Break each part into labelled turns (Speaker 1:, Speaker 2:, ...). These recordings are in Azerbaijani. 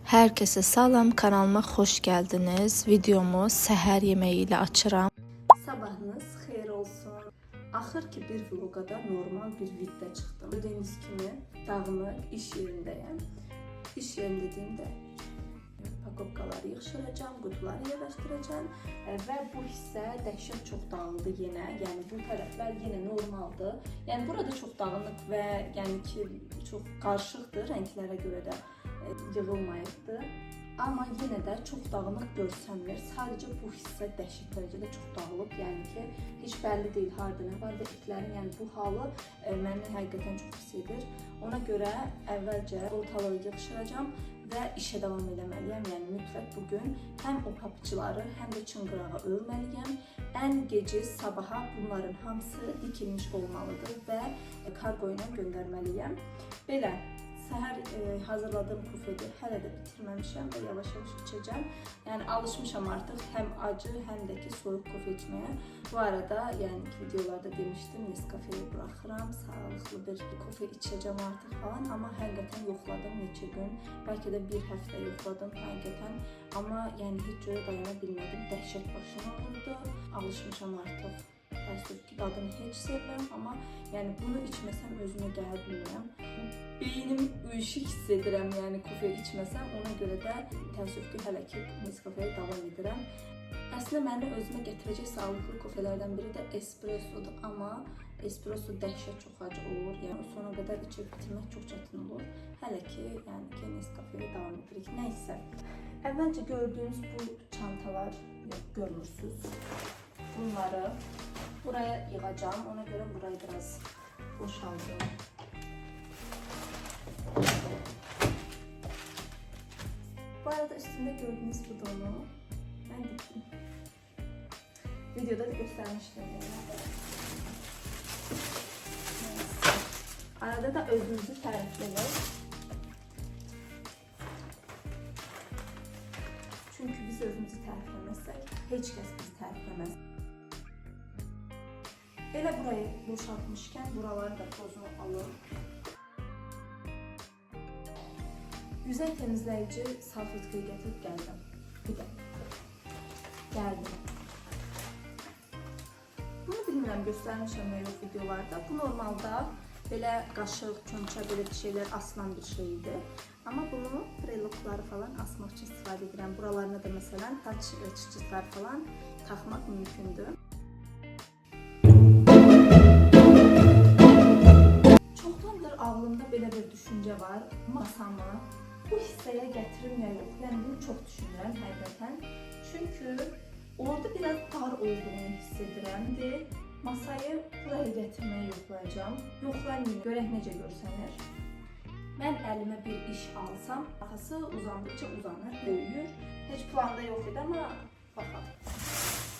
Speaker 1: Herkese salam, kanalıma hoş geldiniz. Videomu səhər yeməyi ilə açıram.
Speaker 2: Sabahınız xeyir olsun. Axır ki bir vlogada normal bir viddə çıxdım. Gördüyünüz kimi dağınıq iş yerindəyəm. İş yerim dediyimdə pakopkaları yığışdıracağım, qutuları yerləşdirəcəm və bu hissə dəhşət çox dağıldı yenə. Yəni bu tərəflər yenə normaldır. Yəni burada çox dağınıq və yəni ki çox qarışıqdır, rənglərə görə də yığılmayıbdı. Amma yenə də çox dağınıq görsənmir. Sadəcə bu hissə dəhşət dərəcədə çox dağılıb. Yəni ki heç bəlli deyil harda nə var və itlərin yəni bu halı məni həqiqətən çox pis edir. Ona görə əvvəlcə ortalığı yığışdıracağam və işə davam etməliyəm. Yəni mütləq bu gün həm o papiçıları, həm də çıngırağı örməliyəm. Ən gecə sabaha bunların hamısı dikilmiş olmalıdır və kargo ilə göndərməliyəm. Belə səhər hazırladığım kofedi hələ də bitirməmişəm və yavaş-yavaş içəcəm. Yəni alışmışam artıq həm acı, həm də ki soyuq kofe içməyə. Bu arada yəni ki videolarda demişdim, Nescafe'yi buraxıram, sağlıqlı bir kofe içəcəm artıq falan. Amma həqiqətən yoxladım neçə gün, bəlkə də bir həftə yoxladım həqiqətən. Amma yəni heç cürə dayana bilmədim, dəhşət başım ağrıdı, alışmışam artıq. Təəssüf ki dadını heç sevmirəm, amma yəni bunu içməsəm özümə gələ bilmirəm. Beynim uyuşuq hiss edirəm, yəni kofe içməsəm, ona görə də təəssüf ki hələ ki Nescafe'yə davam edirəm. Əslində məni özümə gətirəcək sağlıqlı kofelərdən biri də espressodur, amma espresso dəhşət çox acı olur, yəni sona qədər içib bitirmək çox çətin olur. Hələ ki, yəni ki Nescafe'yə davam edirik. Nəysə, əvvəlcə gördüyünüz bu çantalar görmürsünüz. Bunları buraya yığacağım, ona göre burayı biraz boşaldım. Bu arada üstünde gördüğünüz bu donu ben diktim. Videoda da göstermiştim. Arada da özünüzü tərifləyin. Çünkü biz özümüzü tərifləməsək, heç kəs bizi tərifləməz. Elə burayı boşaltmışkən buraları da tozunu alın. Yüzey temizləyici salfetkayı gətirib gəldim. Bir də gəldim. Bunu bilmirəm göstərmişəm nə yox videolarda. Bu normalda belə qaşıq, çönçə belə bir şeylər asılan bir şeydir. Amma bunu brelokları falan asmaq üçün istifadə edirəm. Buralarına da məsələn taç çiçəklər falan taxmaq mümkündür. Ağlımda belə bir düşüncə var. Masamı bu hissəyə gətirim ya yox. Yəni bunu çox düşünürəm həqiqətən. Çünki orada biraz dar olduğunu hiss edirəm. Masayı buraya gətirməyə yoxlayacağım. Yoxlaymayayım, görək necə görsənir. Mən əlimə bir iş alsam, arxası uzandıqca uzanır, böyüyür. Heç planda yox idi, amma baxaq.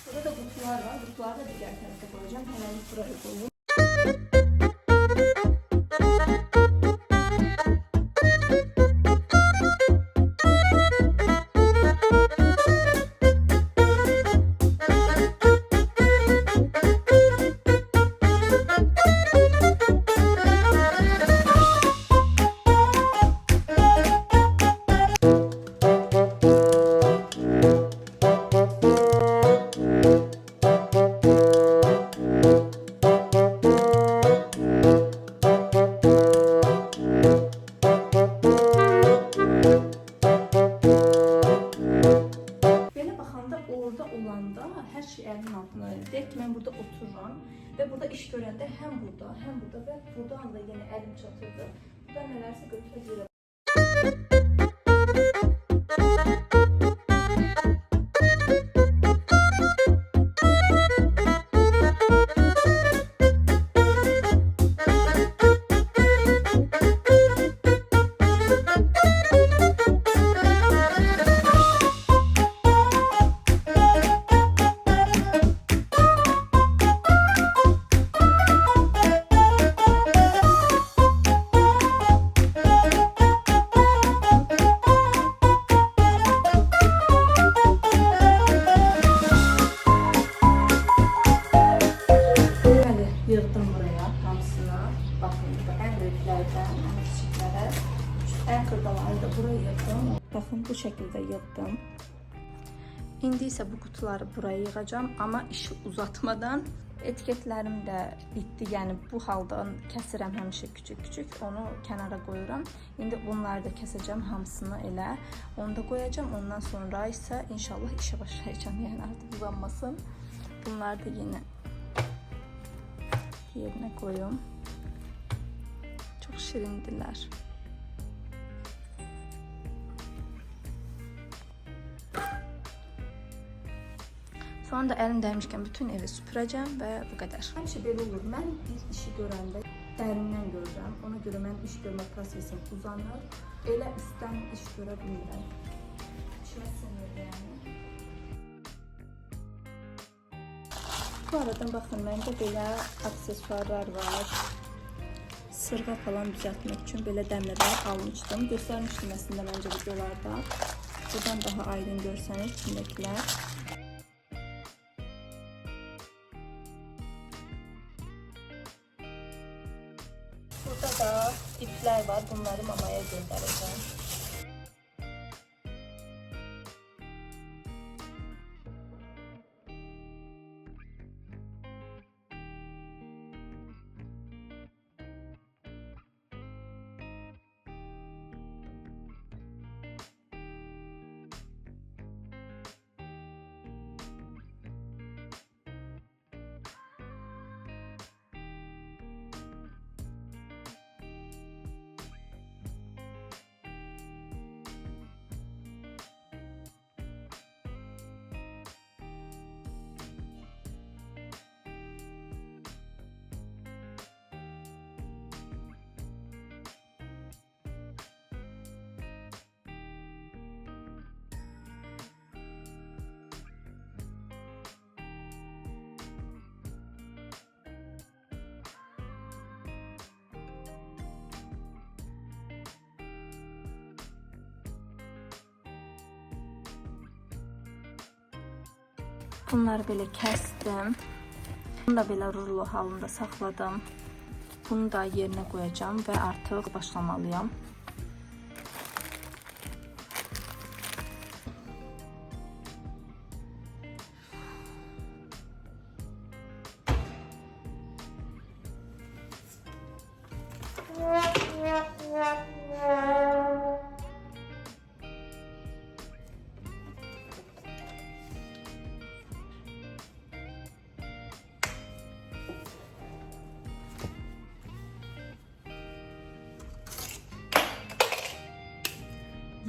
Speaker 2: Burada da qutular var. Qutuları da digər tərəfdə qoyacağım. Hələlik buraya qoyum. Her şey elimin altına deyək ki, mən burada otururam və burada iş görəndə həm burada və buradan da yenə əlim çatırdı. Buradan nələrsə götürə bilirəm. Baxın, bu şəkildə yığdım. İndi isə bu qutuları buraya yığacağım, amma işi uzatmadan. Etiketlərim də bitdi, yəni bu haldan kəsirəm həmişə küçük-küçük, onu kənara qoyuram. İndi bunları da kəsəcəm hamısını elə, onu da qoyacağım. Ondan sonra isə inşallah işə başlayacağım, yəni artıq uzanmasın. Bunları da yenə yerine koyum. Çok şirindiler. Sonra da elim dəymişkən bütün evi süpürəcəm və bu qədər. Həmişə belə olur. Mən bir işi görəndə dərindən görürəm. Ona görə mən iş görmə prosesim uzanır. Elə üstdən iş görə bilmirəm. İşimə sinir yəni. Bu arada baxın, məndə belə aksesuarlar var. Sırğa falan düzəltmək üçün belə dəmirlər almışdım. Göstərmişdim əslində məncə videolarda. Buradan daha aydın görsəniz içindəkilər. Burada da iplər var. Bunları mamaya göndərəcəm. Bunları belə kəsdim. Bunu da belə rulo halında saxladım. Bunu da yerinə qoyacağım və artıq başlamalıyam.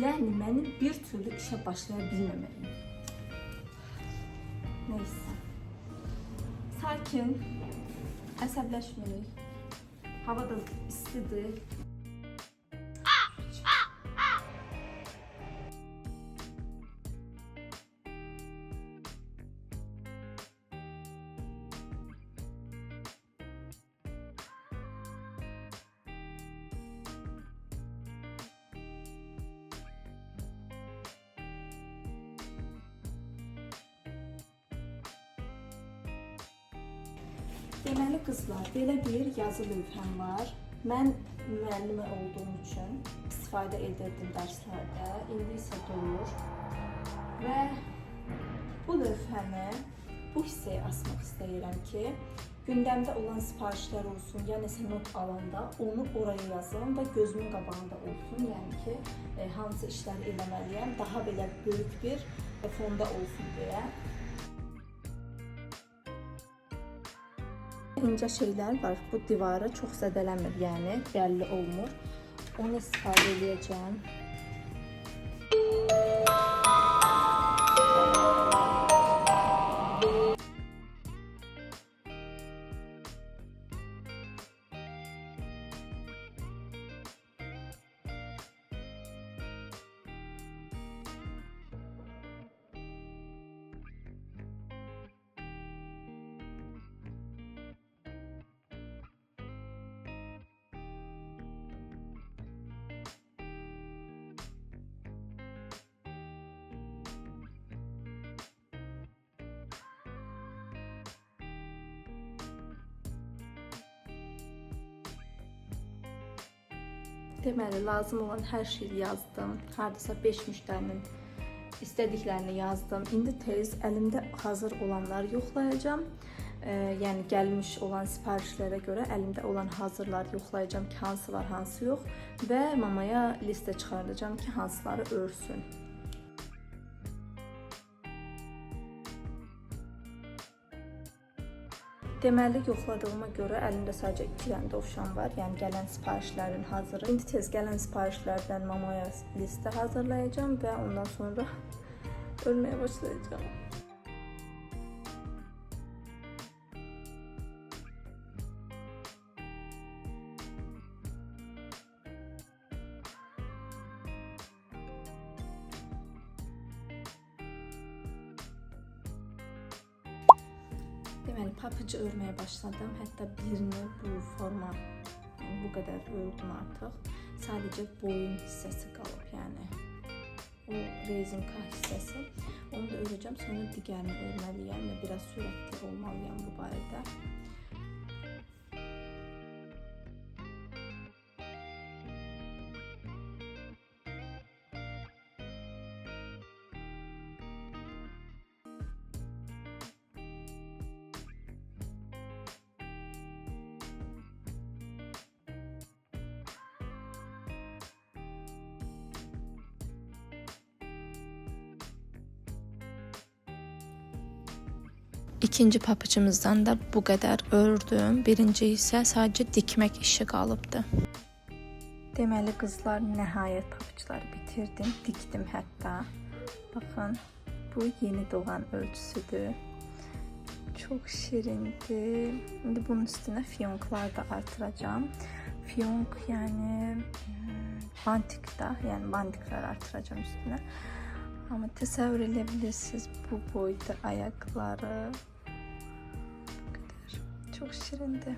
Speaker 2: Yani mənim bir türlü işe başlaya bilməməyim. Neyse. Sakin. Əsəbləşməyin. Hava da istidir. Deməli qızlar, belə bir yazı lövhəm var. Mən müəllimə olduğum üçün istifadə edirdim dərslərdə. İndi isə dolur. Və bu lövhəni bu hissəyə asmaq istəyirəm ki, gündəmdə olan sifarişlər olsun, ya nəsə not alanda onu oraya yazım və gözümün qabağında olsun. Yəni ki, hansı işləri eləməliyəm, daha belə böyük bir fonda olsun deyə. İnce şeyler var. Bu divarı çok zədələmir, yəni bəlli olmur. Onu istifadə edəcəm. Deməli, lazım olan hər şeyi yazdım. Hardasa 5 müştərinin istədiklərini yazdım. İndi tez əlimdə hazır olanları yoxlayacağam. Yəni gəlmiş olan sifarişlərə görə əlimdə olan hazırları yoxlayacağam ki, hansı var, hansı yox və mamaya listə çıxardacağam ki, hansıları örsün. Deməli, yoxladığıma görə əlimdə sadəcə 2 dənə dovşan var. Yəni gələn sifarişlərin hazırı. İndi tez gələn sifarişlərdən mamaya listə hazırlayacağam və ondan sonra örməyə başlayacağam. Deməli, papıcı örməyə başladım. Hətta birini bu forma, yəni bu qədər ördüm artıq. Sadəcə boyun hissəsi qalıb, yəni o rezinka hissəsi. Onu da örəcəm, sonra digərini örməliyəm və biraz sürətli olmalıyam bu barədə.
Speaker 1: İkinci papıcımızdan da bu qədər ördüm. Birinci isə sadəcə dikmək işi qalıbdı. Deməli qızlar, nəhayət papıcları bitirdim, dikdim hətta. Baxın, bu yeni doğan ölçüsüdür. Çox şirindir. İndi bunun üstünə fiyonklar da artıracağım. Fiyonk yəni bantikda, yəni bantiklər artıracağım üstünə. Amma təsəvvür edə bilirsiniz, bu boyda ayaqları. Bu qədər. Çox şirindir.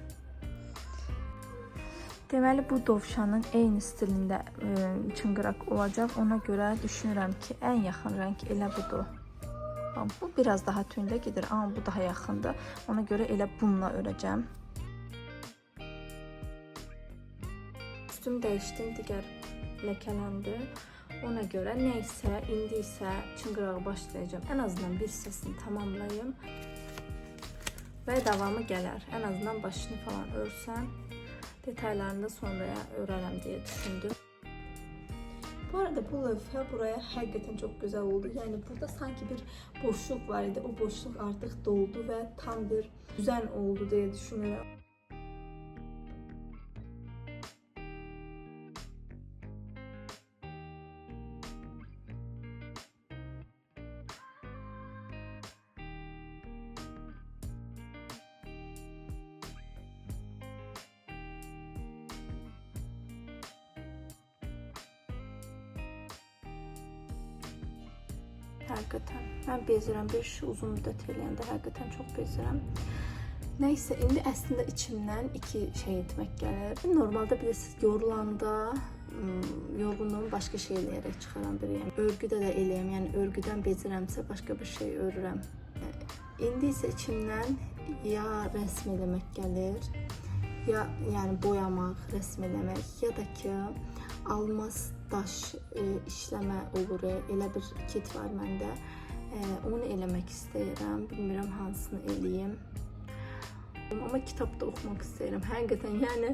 Speaker 1: Deməli, bu dovşanın eyni stilində çıngıraq olacaq. Ona görə düşünürəm ki, ən yaxın rəng elə budur. Bu biraz daha tündə gedir, amma bu daha yaxındır. Ona görə elə bununla örəcəm. Üstüm dəyişdim, digər ləkələndi. Ona görə nəysə, indi isə çıngırağı başlayacağım. Ən azından bir hissəsini tamamlayım və davamı gələr. Ən azından başını falan örsəm, detaylarını da sonraya örərəm deyə düşündüm. Bu arada bu lövhə buraya həqiqətən çox gözəl oldu. Yəni burada sanki bir boşluq var idi. O boşluq artıq doldu və tam bir düzen oldu deyə düşünürəm. Həqiqətən. Mən bezirəm. Bir şey uzun müddət eləyəndə həqiqətən çox bezirəm. Nəysə, indi əslində içimdən iki şey etmək gəlir. Normalda bilirsiniz, yorulanda yorğunluğumu başqa şey eləyərək çıxaran biriyəm. Örgüdə də eləyəm. Yəni örgüdən bezirəmsə başqa bir şey örürəm. İndi isə içimdən ya rəsm eləmək gəlir, ya yəni boyamaq, rəsm eləmək, ya da ki almaz daş işləmə olur. Elə bir kit var məndə. Onu eləmək istəyirəm. Bilmirəm hansını eləyim. Amma kitab da oxumaq istəyirəm. Həqiqətən, yəni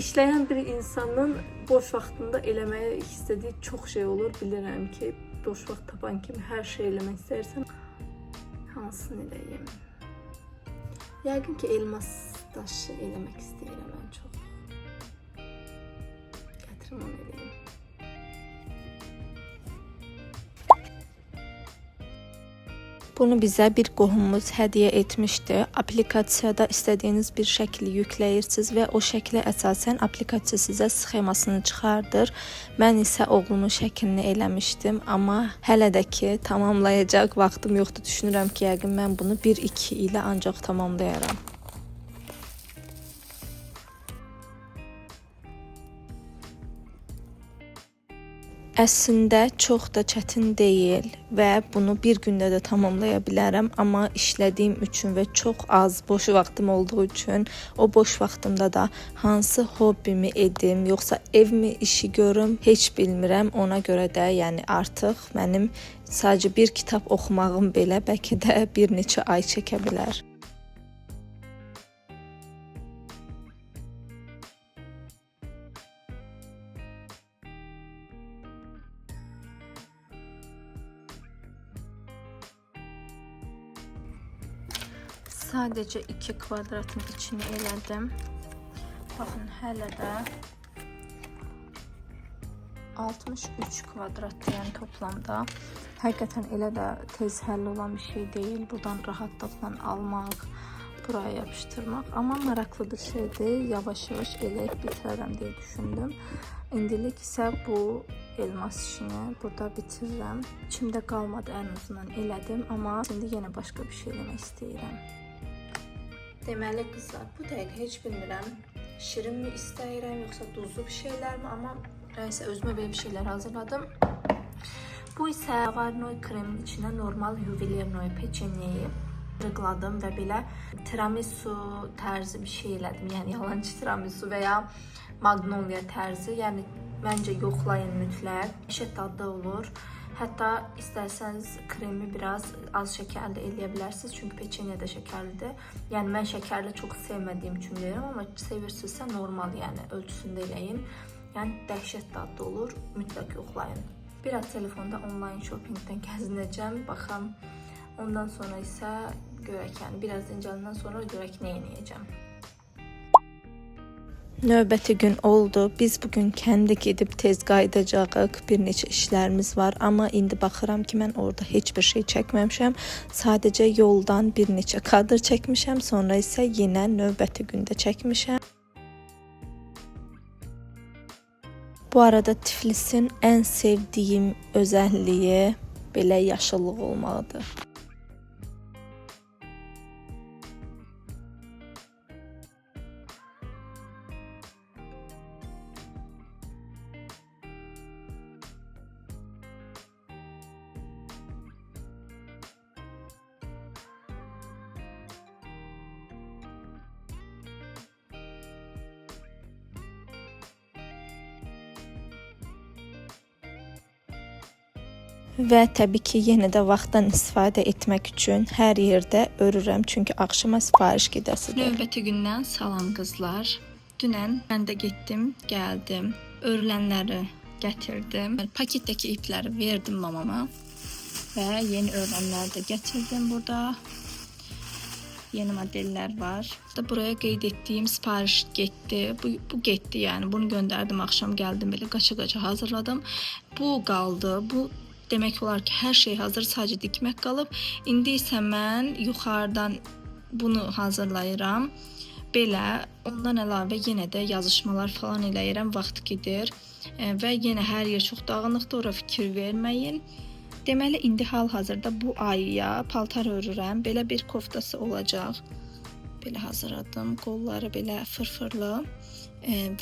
Speaker 1: işləyən bir insanın boş vaxtında eləməyə istədiyi çox şey olur. Bilirəm ki, boş vaxt tapan kimi hər şey eləmək istəyirsən. Hansını eləyim? Yəqin ki, elmas daşı eləmək istəyirəm mən çox. Gətirim onu eləyim. Bunu bizə bir qohumumuz hədiyyə etmişdi. Aplikasiyada istədiyiniz bir şəkli yükləyirsiniz və o şəklə əsasən aplikasiya sizə sxemasını çıxardır. Mən isə oğlumun şəklini eləmişdim, amma hələ də ki tamamlayacaq vaxtım yoxdur. Düşünürəm ki, yəqin mən bunu 1-2 ilə ancaq tamamlayaram. Əslində çox da çətin deyil və bunu bir gündə də tamamlaya bilərəm, amma işlədiyim üçün və çox az boş vaxtım olduğu üçün o boş vaxtımda da hansı hobbimi edim, yoxsa evmi işi görüm, heç bilmirəm. Ona görə də yəni artıq mənim sadəcə bir kitab oxumağım belə bəlkə də bir neçə ay çəkə bilər. Sadəcə 2 kvadratın içini elədim. Baxın, hələ də 63 kvadratdır, yəni toplamda. Həqiqətən elə də tez həll olan bir şey deyil. Buradan rahatlıqla almaq, buraya yapışdırmaq. Amma maraqlı bir şeydir. Yavaş-yavaş eləyib bitirərəm deyə düşündüm. İndilik isə bu elmas işini burada bitirirəm. İçimdə qalmadı, ən azından elədim. Amma şimdi yenə başqa bir şey eləmək istəyirəm. Deməli qızlar, bu dəqiqə heç bilmirəm, şirinmi istəyirəm, yoxsa duzlu bir şeylərmi, amma nəysə özümə belə bir şeylər hazırladım. Bu isə Varnoy kremin içinə normal yuvelirnoy peçenyeyi rıqladım və belə tiramisu tərzi bir şey elədim. Yəni yalancı tiramisu və ya magnolia tərzi. Yəni məncə yoxlayın mütləq. Dəhşət dadlı olur. Hətta istərsəniz kremi biraz az şəkərli eləyə bilərsiniz, çünki peçenya da şəkərlidir. Yəni mən şəkərli çox sevmədiyim üçün deyirəm, amma sevirsinizsə normal, yəni ölçüsündə eləyin. Yəni dəhşət dadlı olur, mütləq yoxlayın. Biraz telefonda online shoppingdən gəzinəcəm, baxam. Ondan sonra isə görək, yəni biraz dincələndən sonra görək nə edəcəm. Növbəti gün oldu. Biz bugün kəndə gedib tez qayıdacağıq. Bir neçə işlərimiz var, amma indi baxıram ki, mən orada heç bir şey çəkməmişəm. Sadəcə yoldan bir neçə kadr çəkmişəm, sonra isə yenə növbəti gündə çəkmişəm. Bu arada Tiflisin ən sevdiyim özəlliyi belə yaşıllıq olmağıdır. Və təbii ki, yenə də vaxtdan istifadə etmək üçün hər yerdə örürəm, çünki axşama sifariş gedəsidir. Növbəti gündən salam qızlar. Dünən mən də getdim, gəldim, örülənləri gətirdim. Paketdəki ipləri verdim mamama və yeni örülənləri də gətirdim burada. Yeni modellər var. Buraya qeyd etdiyim sipariş getdi. Bu getdi, yəni bunu göndərdim, axşam gəldim belə qaça-qaça hazırladım. Bu qaldı. Bu demək olar ki, hər şey hazır, sadəcə dikmək qalıb. İndi isə mən yuxarıdan bunu hazırlayıram. Belə, ondan əlavə yenə də yazışmalar falan eləyirəm, vaxt gedir. Və yenə hər yer çox dağınıqdır, ora fikir verməyin. Deməli, indi hal-hazırda bu ayıya paltar örürəm. Belə bir koftası olacaq. Belə hazırladım. Qolları belə fırfırlı.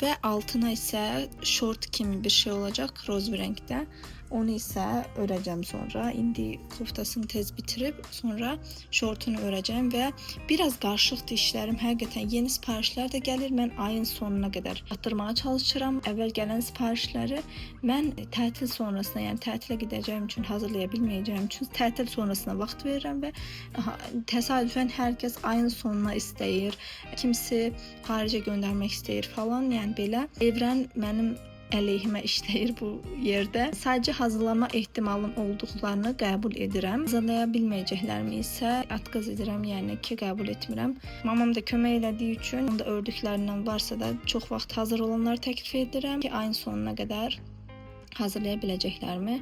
Speaker 1: Və altına isə şort kimi bir şey olacaq, roz rəngdə. Onu isə örəcəm sonra. İndi koftasını tez bitirib, sonra şortunu örəcəm və biraz qarışıqdır işlərim. Həqiqətən yeni sifarişlər də gəlir. Mən ayın sonuna qədər atdırmağa çalışıram. Əvvəl gələn sifarişləri mən tətil sonrasına, yəni tətilə gedəcəyim üçün hazırlaya bilməyəcəyim üçün tətil sonrasına vaxt verirəm və təsadüfən hər kəs ayın sonuna istəyir. Kimisi xaricə göndərmək istəyir falan, yəni belə. Evrən mənim əleyhimə işləyir bu yerdə. Sadəcə hazırlama ehtimalım olduqlarını qəbul edirəm. Hazırlaya bilməyəcəklərimi isə atqaz edirəm, yəni ki, qəbul etmirəm. Mamam da kömək elədiyi üçün, onda ördüklərindən varsa da çox vaxt hazır olanları təklif edirəm ki, ayın sonuna qədər hazırlaya biləcəklərimi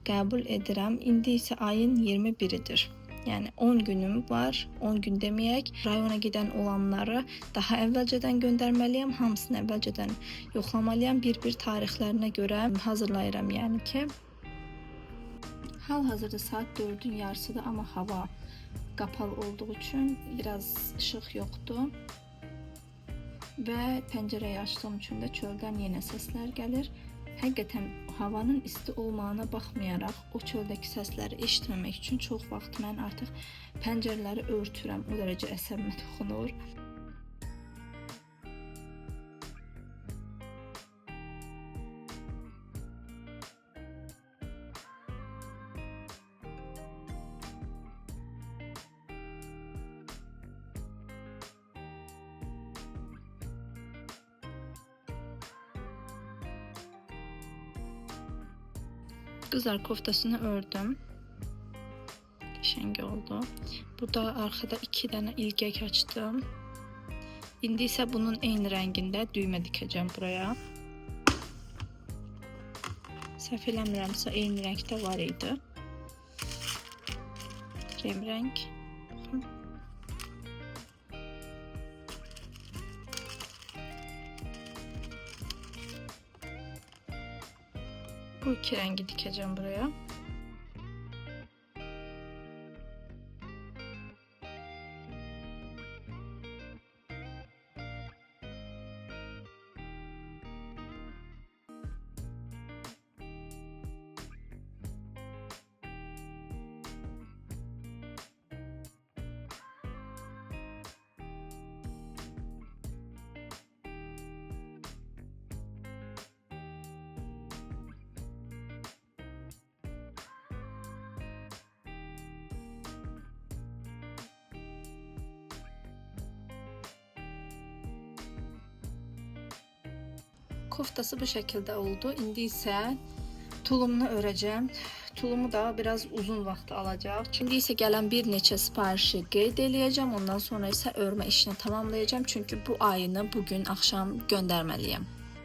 Speaker 1: qəbul edirəm. İndi isə ayın 21-idir. Yəni 10 günüm var, 10 gün deməyək. Rayona gedən olanları daha əvvəlcədən göndərməliyəm, hamısını əvvəlcədən yoxlamalıyam. Bir-bir tarixlərinə görə hazırlayıram, yəni ki. Hal-hazırda saat 4-ün yarısıdır, amma hava qapalı olduğu üçün biraz işıq yoxdur. Və pəncərəyi açdığım üçün də çöldən yenə səslər gəlir. Həqiqətən Havanın isti olmağına baxmayaraq o çöldəki səsləri eşitməmək üçün çox vaxt mən artıq pəncərələri örtürəm. O dərəcə əsəbimə toxunur. Kızlar koftasını ördüm. Şengi oldu. Burada arkada 2 tane ilgek açtım. İndi ise bunun eyni rəngində düymə dikeceğim buraya. Səhv eləmirəmsə eyni rəngdə var idi. Krem renk. Bu 2 rengi dikeceğim buraya. Koftası bu şekilde oldu. İndi ise tulumunu öreceğim. Tulumu da biraz uzun vaxt alacaq. Şimdi ise gələn bir neçə siparişi qeyd eləyəcəm. Ondan sonra ise örmə işini tamamlayacağım. Çünkü bu ayını bugün akşam göndərməliyəm.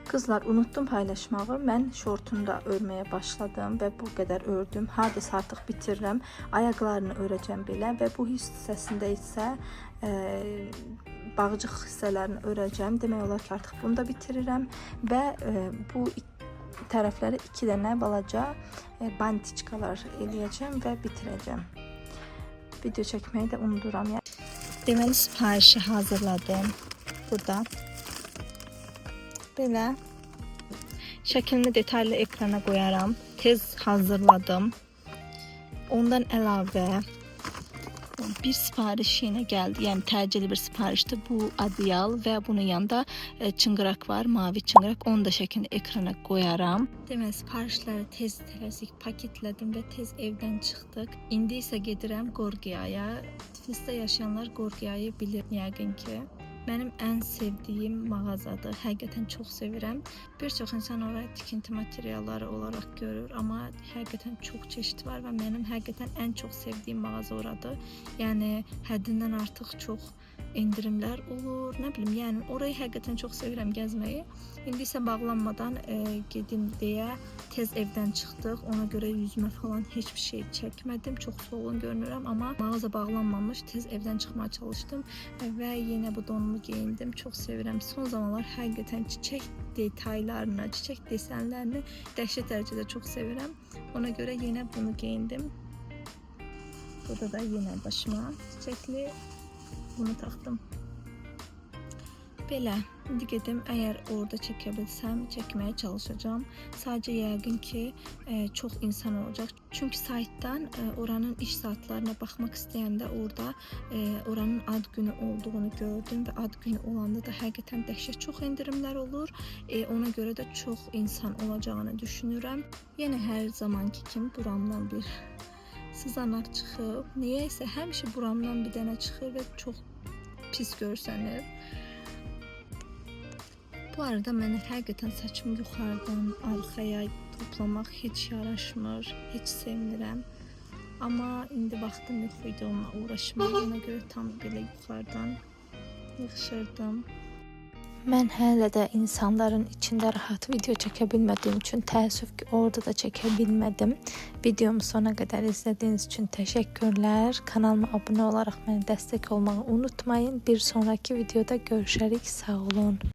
Speaker 1: Kızlar, unuttum paylaşmağı. Mən şortunu da örməyə başladım və bu qədər ördüm. Hardasa artıq bitirirəm. Ayaqlarını örəcəm belə və bu hissəsində isə bağcıq hissələrini örəcəm. Demək olar ki, artıq bunu da bitirirəm və bu tərəfləri 2 dənə balaca bantiçkalar eləyəcəm və bitirəcəm. Video çəkməyi də unuduram. Deməli siparişi hazırladım. Burada belə şəklini detallı ekrana qoyaram. Tez hazırladım. Ondan əlavə bir sipariş yine geldi. Yani təcili bir siparişti. Bu adyal və bunun yanında çıngıraq var. Mavi çıngıraq. Onu da şəklini ekrana qoyaram. Deməli siparişləri tez tələsik paketlədim və tez evdən çıxdıq. İndi isə gedirəm Qorgiyaya. Tiflisdə yaşayanlar Qorgiyayı bilir yəqin ki. Benim en sevdiğim mağazadır. Həqiqətən çox sevirəm. Bir çox insan orayı tikinti materialları olarak görür, ama həqiqətən çox çeşit var və mənim həqiqətən en çok sevdiğim mağaza oradır. Yəni həddindən artıq çox indirimlər olur, nə bilim, yəni orayı həqiqətən çox sevirəm gəzməyi. İndi isə bağlanmadan gedim deyə tez evdən çıxdıq. Ona görə yüzümə falan heç bir şey çəkmədim. Çox soğuğun görünürəm, amma mağaza bağlanmamış. Tez evdən çıxmaya çalışdım və yenə bu donumu geyindim. Çox sevirəm. Son zamanlar həqiqətən çiçək detaylarını, çiçək desenlərini dəhşət dərəcədə çox sevirəm. Ona görə yenə bunu geyindim. Burada da yenə başıma çiçəkli bunu taktım. Belə, indi gedim, əgər orada çəkə bilsəm, çəkməyə çalışacağım. Sadəcə yəqin ki, çox insan olacaq. Çünki saytdan oranın iş saatlarına baxmaq istəyəndə orada oranın ad günü olduğunu gördüm və ad günü olanda da həqiqətən dəhşət çox endirimlər olur. Ona görə də çox insan olacağını düşünürəm. Yenə hər zamanki kimi buramdan bir sızanaq çıxıb. Niyeysə həmişə buramdan bir dənə çıxır və çox pis görsənir. Bu arada mənə həqiqətən saçımı yuxarıdan arxaya toplamaq heç yaraşmır, heç sevmirəm. Amma indi vaxtım yox idi onunla uğraşmağa, ona görə tam belə yuxarıdan yığışırdım. Mən hələ də insanların içində rahat video çəkə bilmədiyim üçün təəssüf ki, orada da çəkə bilmədim. Videomu sona qədər izlədiyiniz üçün təşəkkürlər. Kanalıma abunə olaraq mənə dəstək olmağı unutmayın. Bir sonraki videoda görüşərik. Sağ olun.